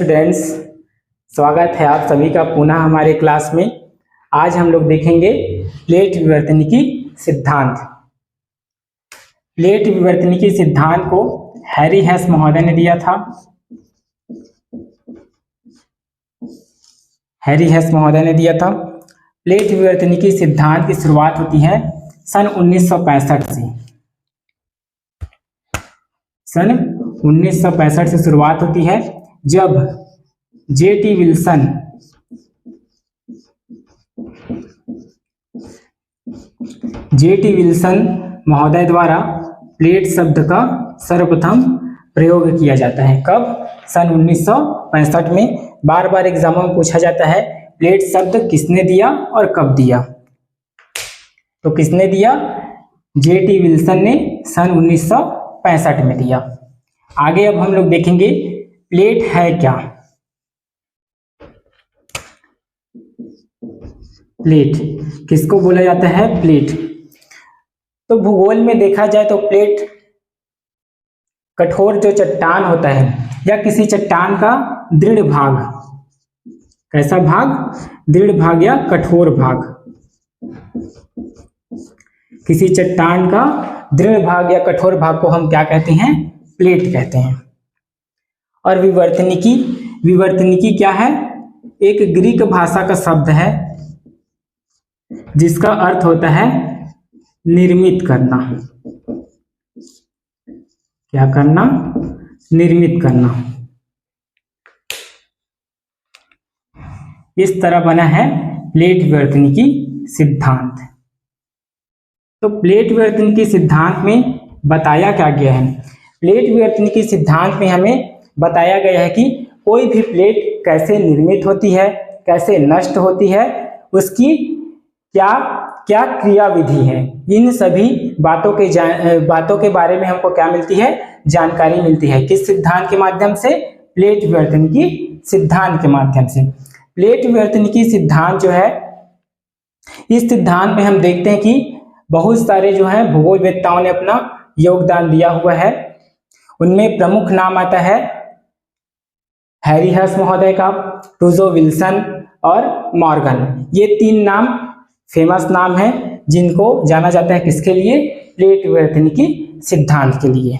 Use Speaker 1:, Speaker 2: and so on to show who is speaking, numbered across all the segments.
Speaker 1: Students, स्वागत है आप सभी का पुनः हमारे क्लास में। आज हम लोग देखेंगे प्लेट विवर्तनिकी सिद्धांत। प्लेट विवर्तनिकी सिद्धांत को हैरी हेस महोदय ने दिया था। हैरी हेस महोदय ने दिया था। प्लेट विवर्तनिकी सिद्धांत की शुरुआत होती है सन 1965 से। सन 1965 से शुरुआत होती है, जब J.T. विल्सन महोदय द्वारा प्लेट शब्द का सर्वप्रथम प्रयोग किया जाता है। कब? सन 1965 में। बार बार एग्जामों में पूछा जाता है प्लेट शब्द किसने दिया और कब दिया। तो किसने दिया? J.T. विल्सन ने सन 1965 में दिया। आगे अब हम लोग देखेंगे प्लेट है क्या। प्लेट किसको बोला जाता है? प्लेट। तो भूगोल में देखा जाए तो प्लेट कठोर जो चट्टान होता है या किसी चट्टान का दृढ़ भाग। कैसा भाग? दृढ़ भाग या कठोर भाग। किसी चट्टान का दृढ़ भाग या कठोर भाग को हम क्या कहते हैं? प्लेट कहते हैं। और विवर्तनिकी क्या है? एक ग्रीक भाषा का शब्द है जिसका अर्थ होता है निर्मित करना। क्या करना? निर्मित करना। इस तरह बना है प्लेट विवर्तनिकी सिद्धांत। तो प्लेट विवर्तनिकी सिद्धांत में बताया क्या गया है? प्लेट विवर्तनिकी सिद्धांत में हमें बताया गया है कि कोई भी प्लेट कैसे निर्मित होती है, कैसे नष्ट होती है, उसकी क्या क्या क्रियाविधि है। इन सभी बातों के बारे में हमको क्या मिलती है? जानकारी मिलती है। किस सिद्धांत के माध्यम से? प्लेट विवर्तनिकी सिद्धांत के माध्यम से। प्लेट विवर्तनिकी सिद्धांत जो है, इस सिद्धांत में हम देखते हैं कि बहुत सारे जो है भूगोलवेत्ताओं ने अपना योगदान दिया हुआ है। उनमें प्रमुख नाम आता है हैरी हेस महोदय का, टूजो विल्सन और मॉर्गन। ये तीन नाम फेमस नाम हैं जिनको जाना जाता है किसके लिए? प्लेट विवर्तनिकी सिद्धांत के लिए।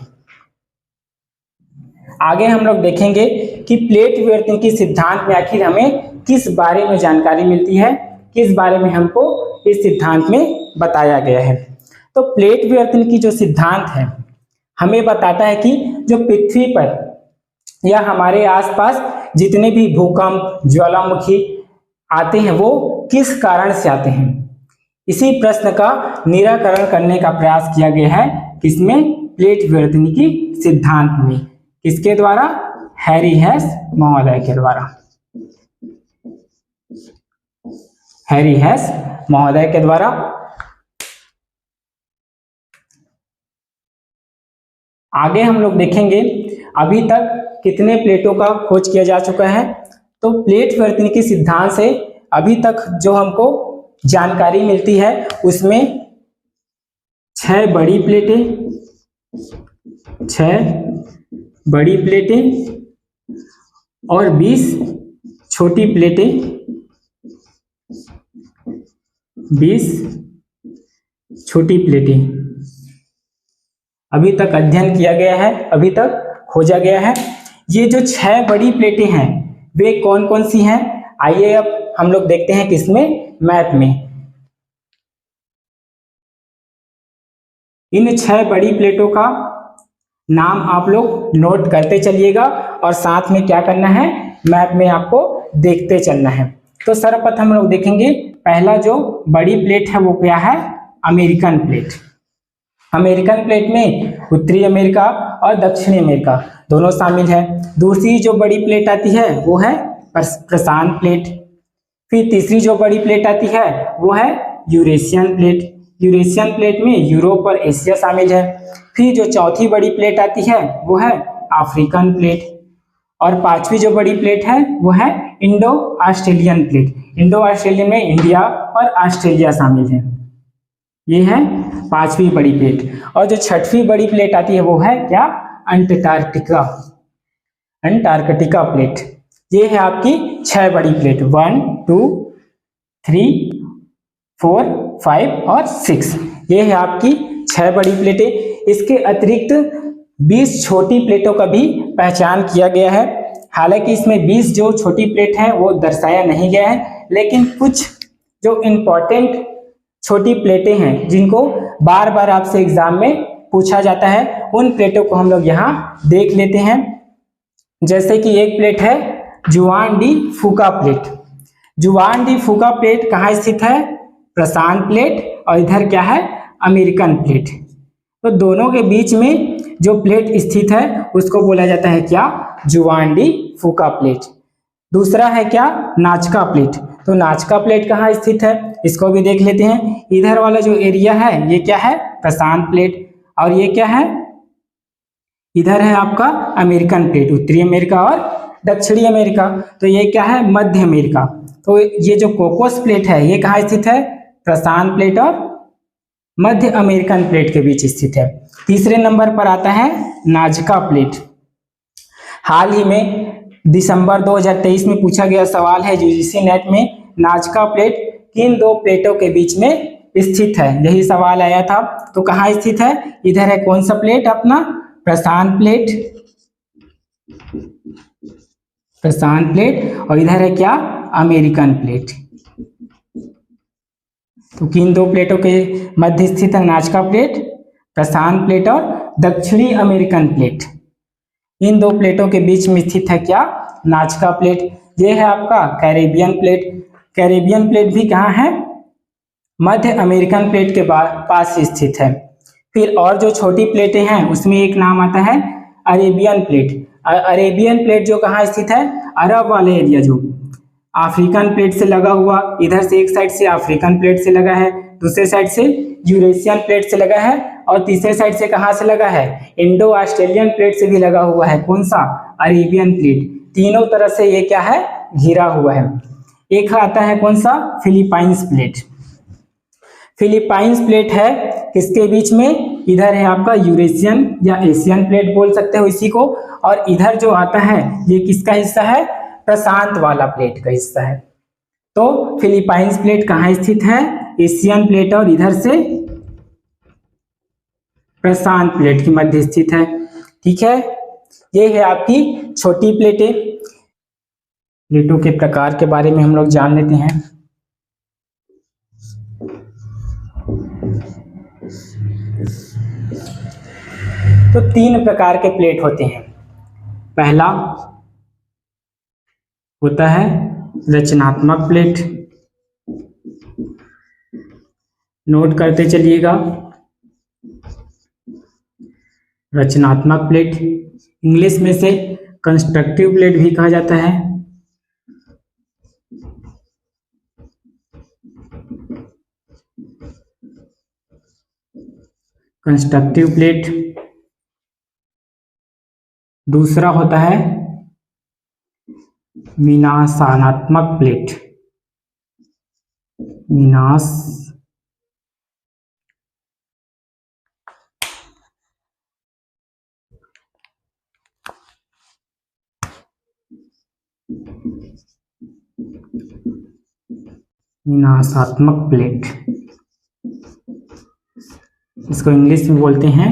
Speaker 1: आगे हम लोग देखेंगे कि प्लेट विवर्तनिकी सिद्धांत में आखिर हमें किस बारे में जानकारी मिलती है, किस बारे में हमको इस सिद्धांत में बताया गया है। तो प्लेट विवर्तनिकी जो सिद्धांत है हमें बताता है कि जो पृथ्वी पर या हमारे आसपास जितने भी भूकंप, ज्वालामुखी आते हैं वो किस कारण से आते हैं। इसी प्रश्न का निराकरण करने का प्रयास किया गया है। किसमें? प्लेट विवर्तनिकी सिद्धांत में। किसके द्वारा? हैरी हेस महोदय के द्वारा। हैरी हेस महोदय के द्वारा। आगे हम लोग देखेंगे अभी तक कितने प्लेटों का खोज किया जा चुका है। तो प्लेट विवर्तनिकी सिद्धांत से अभी तक जो हमको जानकारी मिलती है उसमें 6 बड़ी प्लेटें, 6 बड़ी प्लेटें और 20 छोटी प्लेटें, 20 छोटी प्लेटें अभी तक अध्ययन किया गया है, अभी तक खोजा गया है। ये जो 6 बड़ी प्लेटें हैं वे कौन कौन सी हैं? आइए अब हम लोग देखते हैं किसमें? मैप में। इन 6 बड़ी प्लेटों का नाम आप लोग नोट करते चलिएगा और साथ में क्या करना है? मैप में आपको देखते चलना है। तो सर्वप्रथम हम लोग देखेंगे पहला जो बड़ी प्लेट है वो क्या है? American plate. अमेरिकन प्लेट में उत्तरी अमेरिका और दक्षिणी अमेरिका दोनों शामिल है। दूसरी जो बड़ी प्लेट आती है वो है प्रशांत प्लेट। फिर तीसरी जो बड़ी प्लेट आती है वो है यूरेशियन प्लेट। यूरेशियन प्लेट में यूरोप और एशिया शामिल है। फिर जो चौथी बड़ी प्लेट आती है वो है अफ्रीकन प्लेट। और पांचवी जो बड़ी प्लेट है वो है Indo Australian plate. Indo Australian में इंडिया और ऑस्ट्रेलिया शामिल है। ये है पांचवी बड़ी प्लेट। और जो छठवीं बड़ी प्लेट आती है वो है क्या? Antarctica plate. ये है आपकी 6 बड़ी प्लेट, 1 2 3 4 5 और 6। ये है आपकी 6 बड़ी प्लेटें। इसके अतिरिक्त 20 छोटी प्लेटों का भी पहचान किया गया है। हालांकि इसमें 20 जो छोटी प्लेट है वो दर्शाया नहीं गया है, लेकिन कुछ जो इम्पोर्टेंट छोटी प्लेटें हैं जिनको बार बार आपसे एग्जाम में पूछा जाता है, उन प्लेटों को हम लोग यहाँ देख लेते हैं। जैसे कि एक प्लेट है जुआन डी फूका प्लेट। जुआन डी फूका प्लेट कहाँ स्थित है? प्रशांत प्लेट, और इधर क्या है? American plate. तो दोनों के बीच में जो प्लेट स्थित है उसको बोला जाता है क्या? जुआन डी फूका प्लेट। दूसरा है क्या? नाजका प्लेट। तो नाजका प्लेट कहाँ स्थित है? इसको भी देख लेते हैं। इधर वाला जो एरिया है ये क्या है? प्रशांत प्लेट। और ये क्या है? इधर है आपका अमेरिकन प्लेट, उत्तरी अमेरिका और दक्षिणी अमेरिका। तो ये क्या है? मध्य अमेरिका। तो ये जो कोकोस प्लेट है ये कहाँ स्थित है? प्रशांत प्लेट और मध्य अमेरिकन प्लेट के बीच स्थित है। तीसरे नंबर पर आता है नाजका प्लेट। हाल ही में दिसंबर 2023 में पूछा गया सवाल है यूजीसी नेट में, नाजका प्लेट किन दो प्लेटों के बीच में स्थित है? यही सवाल आया था। तो कहाँ स्थित है? इधर है कौन सा प्लेट? अपना प्रशांत प्लेट, प्रशांत प्लेट, और इधर है क्या? American plate. तो किन दो प्लेटों के मध्य स्थित है नाजका प्लेट? प्रशांत प्लेट और दक्षिणी अमेरिकन प्लेट। इन दो प्लेटों के बीच में स्थित है क्या? नाजका प्लेट। ये है आपका कैरेबियन प्लेट। कैरेबियन प्लेट भी कहाँ है? मध्य अमेरिकन प्लेट के पास स्थित है। फिर और जो छोटी प्लेटें हैं उसमें एक नाम आता है अरेबियन प्लेट। अरेबियन प्लेट जो कहाँ स्थित है? अरब वाले एरिया, जो अफ्रीकन प्लेट से लगा हुआ, इधर से एक साइड से अफ्रीकन प्लेट से लगा है, दूसरे साइड से यूरेशियन प्लेट से लगा है, और तीसरे साइड से कहाँ से लगा है? इंडो ऑस्ट्रेलियन प्लेट से भी लगा हुआ है। कौन सा? Arabian plate. तीनों तरफ से ये क्या है? घिरा हुआ है। एक आता है कौन सा? Philippines plate. फिलीपाइंस प्लेट है किसके बीच में? इधर है आपका यूरेशियन या एशियन प्लेट बोल सकते हो इसी को, और इधर जो आता है ये किसका हिस्सा है? प्रशांत वाला प्लेट का हिस्सा है। तो फिलीपाइंस प्लेट कहाँ स्थित है? एशियन प्लेट और इधर से प्रशांत प्लेट के मध्य स्थित है। ठीक है, ये है आपकी छोटी प्लेटें। प्लेटों के प्रकार के बारे में हम लोग जान लेते हैं। तो 3 प्रकार के प्लेट होते हैं। पहला होता है रचनात्मक प्लेट, नोट करते चलिएगा। रचनात्मक प्लेट इंग्लिश में से कंस्ट्रक्टिव प्लेट भी कहा जाता है। Constructive plate. दूसरा होता है विनाशात्मक प्लेट। विनाशात्मक प्लेट, इसको इंग्लिश में बोलते हैं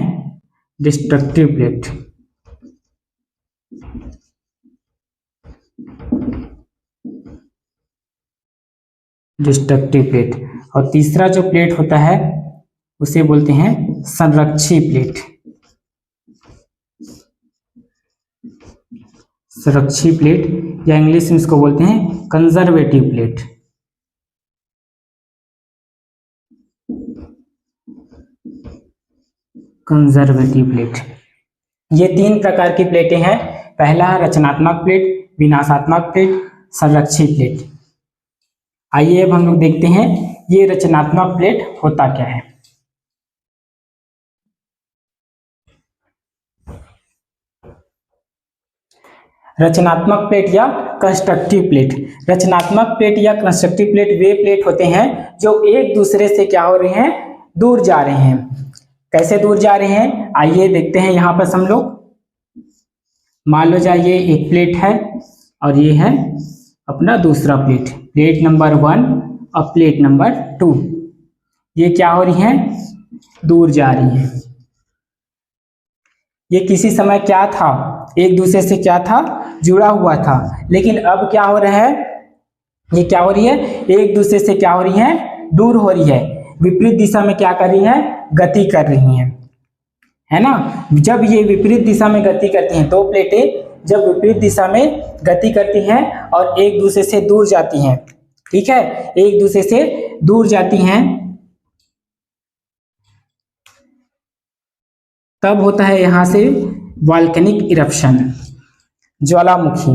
Speaker 1: डिस्ट्रक्टिव प्लेट। Destructive plate. और तीसरा जो प्लेट होता है उसे बोलते हैं संरक्षी प्लेट। संरक्षी प्लेट या इंग्लिश में इसको बोलते हैं कंजर्वेटिव प्लेट। Conservative plate. ये 3 प्रकार की प्लेटें हैं। पहला है रचनात्मक प्लेट, विनाशात्मक प्लेट, संरक्षी प्लेट। आइए अब हम लोग देखते हैं ये रचनात्मक प्लेट होता क्या है। रचनात्मक प्लेट या कंस्ट्रक्टिव प्लेट। रचनात्मक प्लेट या कंस्ट्रक्टिव प्लेट वे प्लेट होते हैं जो एक दूसरे से क्या हो रहे हैं? दूर जा रहे हैं। कैसे दूर जा रहे हैं? आइए देखते हैं। यहाँ पर हम लोग मान लो जाइए एक प्लेट है, और ये है अपना दूसरा प्लेट, प्लेट नंबर 1 और प्लेट नंबर 2। ये क्या हो रही हैं, दूर जा रही हैं। ये किसी समय क्या था, एक दूसरे से क्या था, जुड़ा हुआ था, लेकिन अब क्या हो रहा है, ये क्या हो रही है, एक दूसरे से क्या हो रही है, दूर हो रही है, विपरीत दिशा में क्या कर रही है, गति कर रही हैं, है ना। जब ये विपरीत दिशा में गति करती हैं, दो प्लेटें जब विपरीत दिशा में गति करती हैं और एक दूसरे से दूर जाती हैं, ठीक है, एक दूसरे से दूर जाती हैं, तब होता है यहां से वॉल्केनिक इरप्शन, ज्वालामुखी।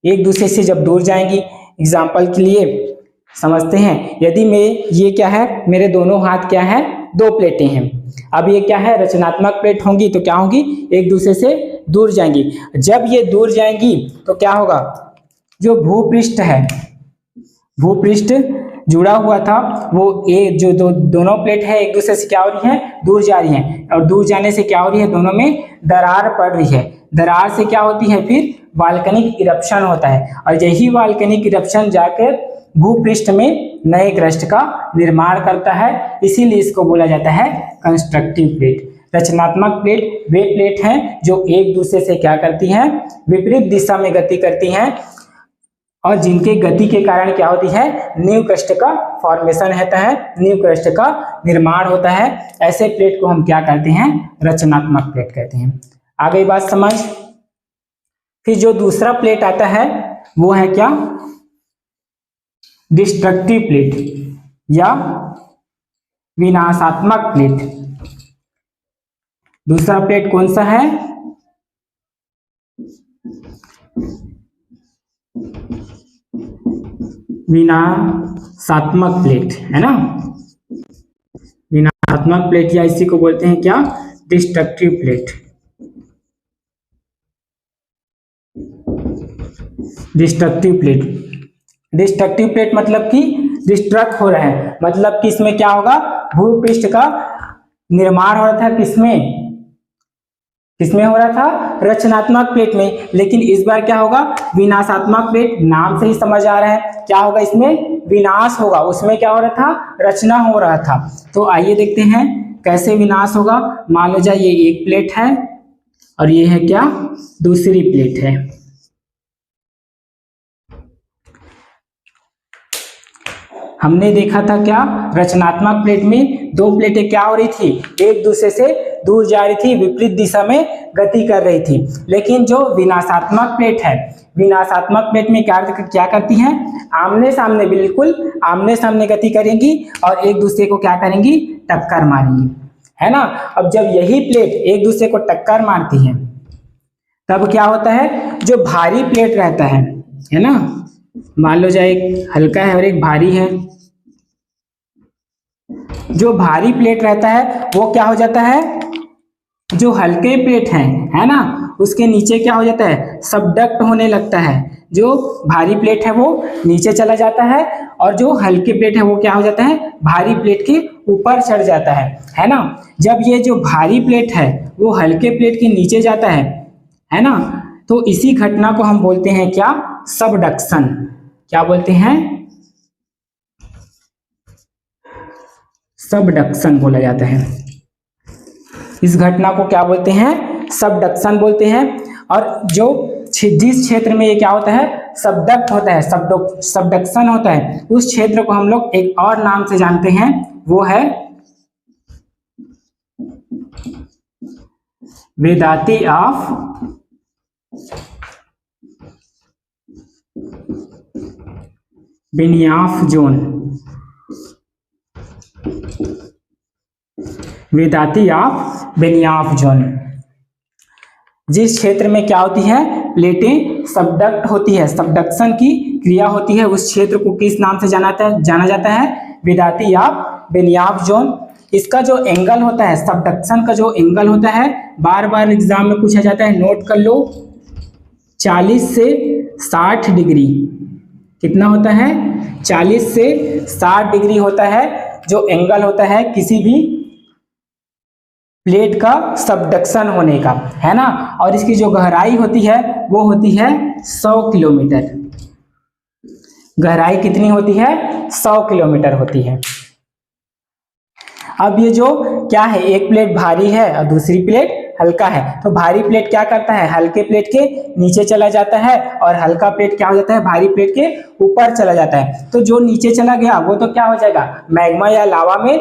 Speaker 1: एक दूसरे से जब दूर जाएंगी, एग्जाम्पल के लिए समझते हैं, यदि मैं ये क्या है, मेरे दोनों हाथ क्या है, दो प्लेटें हैं, अब ये क्या है, रचनात्मक प्लेट होंगी तो क्या होंगी, एक दूसरे से दूर जाएंगी। जब ये दूर जाएंगी तो क्या होगा, जो भूपृष्ठ है, भूपृष्ठ जुड़ा हुआ था, वो एक जो दोनों प्लेट है एक दूसरे से क्या हो रही है, दूर जा रही हैं, और दूर जाने से क्या हो रही है, दोनों में दरार पड़ रही है। दरार से क्या होती है, फिर वॉल्केनिक इरप्शन होता है, और यही वॉल्केनिक इरप्शन जाकर भूपृष्ठ में नए क्रस्ट का निर्माण करता है, इसीलिए इसको बोला जाता है कंस्ट्रक्टिव प्लेट। रचनात्मक प्लेट वे प्लेट हैं जो एक दूसरे से क्या करती हैं, विपरीत दिशा में गति करती हैं, और जिनके गति के कारण क्या होती है, न्यू क्रस्ट का फॉर्मेशन होता है, न्यू क्रस्ट का निर्माण होता है। ऐसे प्लेट को हम क्या कहते हैं, रचनात्मक प्लेट कहते हैं। आ गई बात समझ। फिर जो दूसरा प्लेट आता है वो है क्या, डिस्ट्रक्टिव प्लेट या विनाशात्मक प्लेट। दूसरा प्लेट कौन सा है, विनाशात्मक प्लेट, है ना। विनाशात्मक प्लेट या इसी को बोलते हैं क्या, destructive plate. Destructive plate, destructive plate मतलब कि डिस्ट्रक्ट हो रहा है, मतलब कि इसमें क्या होगा, भूपृष्ठ का निर्माण हो रहा था, किसमें किसमें हो रहा था, रचनात्मक प्लेट में, लेकिन इस बार क्या होगा, विनाशात्मक प्लेट। नाम से ही समझ आ रहा है क्या होगा, इसमें विनाश होगा, उसमें क्या हो रहा था, रचना हो रहा था। तो आइए देखते हैं कैसे विनाश होगा। मान लो जाए ये एक प्लेट है और ये है क्या, दूसरी प्लेट है। हमने देखा था क्या, रचनात्मक प्लेट में दो प्लेटें क्या हो रही थी, एक दूसरे से दूर जा रही थी, विपरीत दिशा में गति कर रही थी। लेकिन जो विनाशात्मक प्लेट है, विनाशात्मक प्लेट में क्या करती हैं, आमने सामने, बिल्कुल आमने सामने गति करेंगी और एक दूसरे को क्या करेंगी, टक्कर मारेंगी, है ना। अब जब यही प्लेट एक दूसरे को टक्कर मारती है, तब क्या होता है, जो भारी प्लेट रहता है ना, मान लो जाए एक हल्का है और एक भारी है, जो भारी प्लेट रहता है वो क्या हो जाता है, जो हल्के प्लेट है ना, उसके नीचे क्या हो जाता है, सबडक्ट होने लगता है। जो भारी प्लेट है वो नीचे चला जाता है और जो हल्के प्लेट है वो क्या हो जाता है, भारी प्लेट के ऊपर चढ़ जाता है ना। जब ये जो भारी प्लेट है वो हल्के प्लेट के नीचे जाता है ना, तो इसी घटना को हम बोलते हैं क्या, सबडक्शन। क्या बोलते हैं, सबडक्शन बोला जाता है। इस घटना को क्या बोलते हैं, सबडक्शन बोलते हैं। और जो जिस क्षेत्र में ये क्या होता है, सबडक्ट होता है, सबडक्शन होता है, उस क्षेत्र को हम लोग एक और नाम से जानते हैं, वो है वेदाती ऑफ बेनियाफ जोन। वेदाती ऑफ बेनियाफ जोन, जिस क्षेत्र में क्या होती है, प्लेटें सबडक्ट होती है, सबडक्शन की क्रिया होती है, उस क्षेत्र को किस नाम से जाना जाता है, वेदाती ऑफ बेनियाफ जोन। इसका जो एंगल होता है, सबडक्शन का जो एंगल होता है, बार बार एग्जाम में पूछा जाता है, नोट कर लो, 40 से 60 डिग्री। कितना होता है, 40 से 60 डिग्री होता है जो एंगल होता है किसी भी प्लेट का सबडक्शन होने का, है ना। और इसकी जो गहराई होती है वो होती है 100 किलोमीटर। गहराई कितनी होती है? 100 किलोमीटर होती है। अब ये जो क्या है, एक प्लेट भारी है और दूसरी प्लेट हल्का है, तो भारी प्लेट क्या करता है, हल्के प्लेट के नीचे चला जाता है, और हल्का प्लेट क्या हो जाता है, भारी प्लेट के ऊपर चला जाता है। तो जो नीचे चला गया वो तो क्या हो जाएगा, मैग्मा या लावा में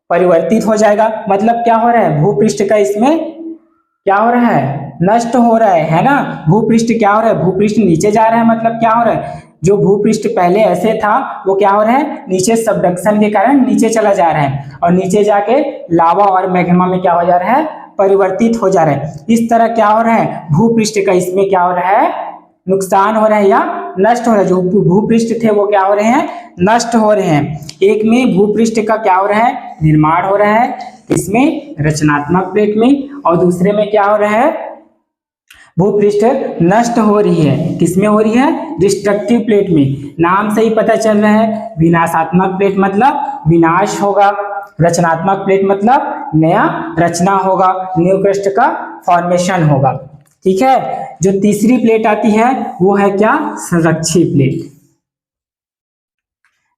Speaker 1: परिवर्तित हो जाएगा। मतलब क्या हो रहा है, भूपृष्ठ का इसमें क्या हो रहा है, नष्ट हो रहा है ना। भूपृष्ठ क्या हो रहा है, भूपृष्ठ नीचे जा रहा है। मतलब क्या हो रहा है, जो भूपृष्ठ पहले ऐसे था वो क्या हो रहा है, नीचे सबडक्शन के कारण नीचे चला जा रहा है, और नीचे जाके लावा और मैग्मा में क्या हो जा रहा है, परिवर्तित हो जा रहा है। इस तरह क्या हो रहा है, भूपृष्ठ का इसमें क्या हो रहा है, नुकसान हो रहा है या नष्ट हो रहा है। जो भूपृष्ठ थे वो क्या हो रहे हैं, नष्ट हो रहे हैं। एक में भूपृष्ठ का क्या हो रहा है, निर्माण हो रहा है, इसमें रचनात्मक प्लेट में, और दूसरे में क्या हो रहा है, भूपृष्ठ नष्ट हो रही है। किसमें हो रही है, डिस्ट्रक्टिव प्लेट में। नाम से ही पता चल रहा है, विनाशात्मक प्लेट मतलब विनाश होगा, रचनात्मक प्लेट मतलब नया रचना होगा, न्यू क्रस्ट का फॉर्मेशन होगा। ठीक है। जो तीसरी प्लेट आती है वो है क्या, संरक्षी प्लेट।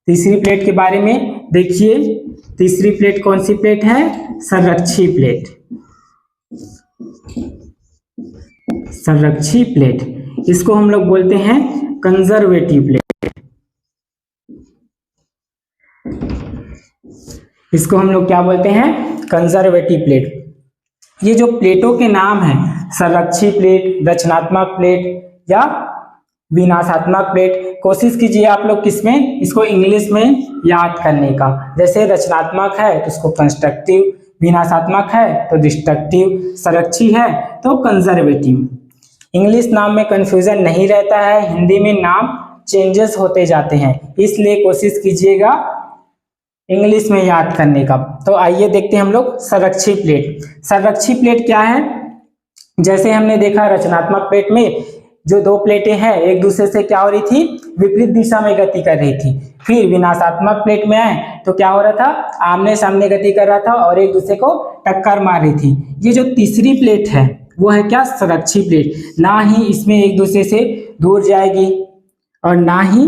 Speaker 1: तीसरी प्लेट के बारे में देखिए, तीसरी प्लेट कौन सी प्लेट है, संरक्षी प्लेट। संरक्षी प्लेट, इसको हम लोग बोलते हैं कंजर्वेटिव प्लेट। इसको हम लोग क्या बोलते हैं, कंजर्वेटिव प्लेट। ये जो प्लेटों के नाम हैं, संरक्षी प्लेट, रचनात्मक प्लेट या विनाशात्मक प्लेट, कोशिश कीजिए आप लोग किसमें, इसको इंग्लिश में याद करने का। जैसे रचनात्मक है तो उसको कंस्ट्रक्टिव, विनाशात्मक है तो डिस्ट्रक्टिव, संरक्षी है तो कंजर्वेटिव। इंग्लिश नाम में कंफ्यूजन नहीं रहता है, हिंदी में नाम चेंजेस होते जाते हैं, इसलिए कोशिश कीजिएगा इंग्लिश में याद करने का। तो आइए देखते हैं हम लोग संरक्षी प्लेट। संरक्षी प्लेट क्या है, जैसे हमने देखा रचनात्मक प्लेट में जो दो प्लेटें हैं एक दूसरे से क्या हो रही थी, विपरीत दिशा में गति कर रही थी। फिर विनाशात्मक प्लेट में आए तो क्या हो रहा था, आमने सामने गति कर रहा था और एक दूसरे को टक्कर मार रही थी। ये जो तीसरी प्लेट है वो है क्या, संरक्षी प्लेट। ना ही इसमें एक दूसरे से दूर जाएगी और ना ही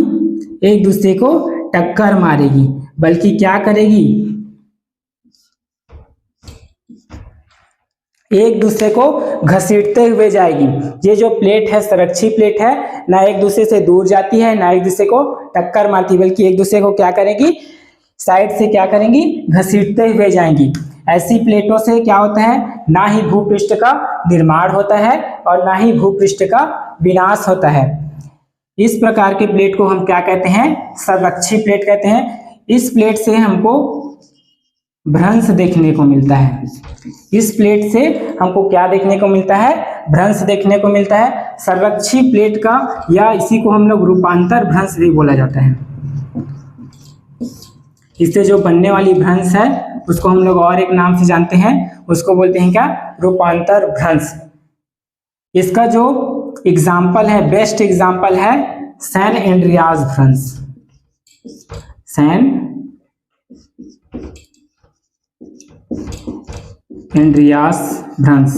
Speaker 1: एक दूसरे को टक्कर मारेगी, बल्कि क्या करेगी, एक दूसरे को घसीटते हुए जाएगी। ये जो प्लेट है, संरक्षी प्लेट है, ना एक दूसरे से दूर जाती है ना एक दूसरे को टक्कर मारती, बल्कि एक दूसरे को क्या करेगी, साइड से क्या करेंगी, घसीटते हुए जाएंगी। ऐसी प्लेटों से क्या होता है, ना ही भूपृष्ठ का निर्माण होता है और ना ही भूपृष्ठ का विनाश होता है। इस प्रकार के प्लेट को हम क्या कहते हैं, संरक्षी प्लेट कहते हैं। इस प्लेट से हमको भ्रंश देखने को मिलता है। इस प्लेट से हमको क्या देखने को मिलता है, भ्रंश देखने को मिलता है संरक्षी प्लेट का, या इसी को हम लोग रूपांतर भ्रंश भी बोला जाता है। इससे जो बनने वाली भ्रंश है उसको हम लोग और एक नाम से जानते हैं, उसको बोलते हैं क्या, रूपांतर भ्रंश। इसका जो एग्जाम्पल है, बेस्ट एग्जाम्पल है सैन एंड्रियास भ्रंश। सैन एंड्रियास भ्रंश।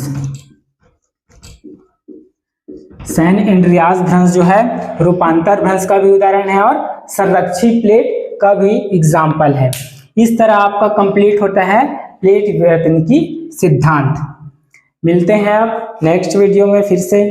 Speaker 1: सैन एंड्रियास भ्रंश जो है रूपांतर भ्रंश का भी उदाहरण है और संरक्षी प्लेट का भी एग्जाम्पल है। इस तरह आपका कंप्लीट होता है प्लेट विवर्तनिकी सिद्धांत। मिलते हैं अब नेक्स्ट वीडियो में फिर से।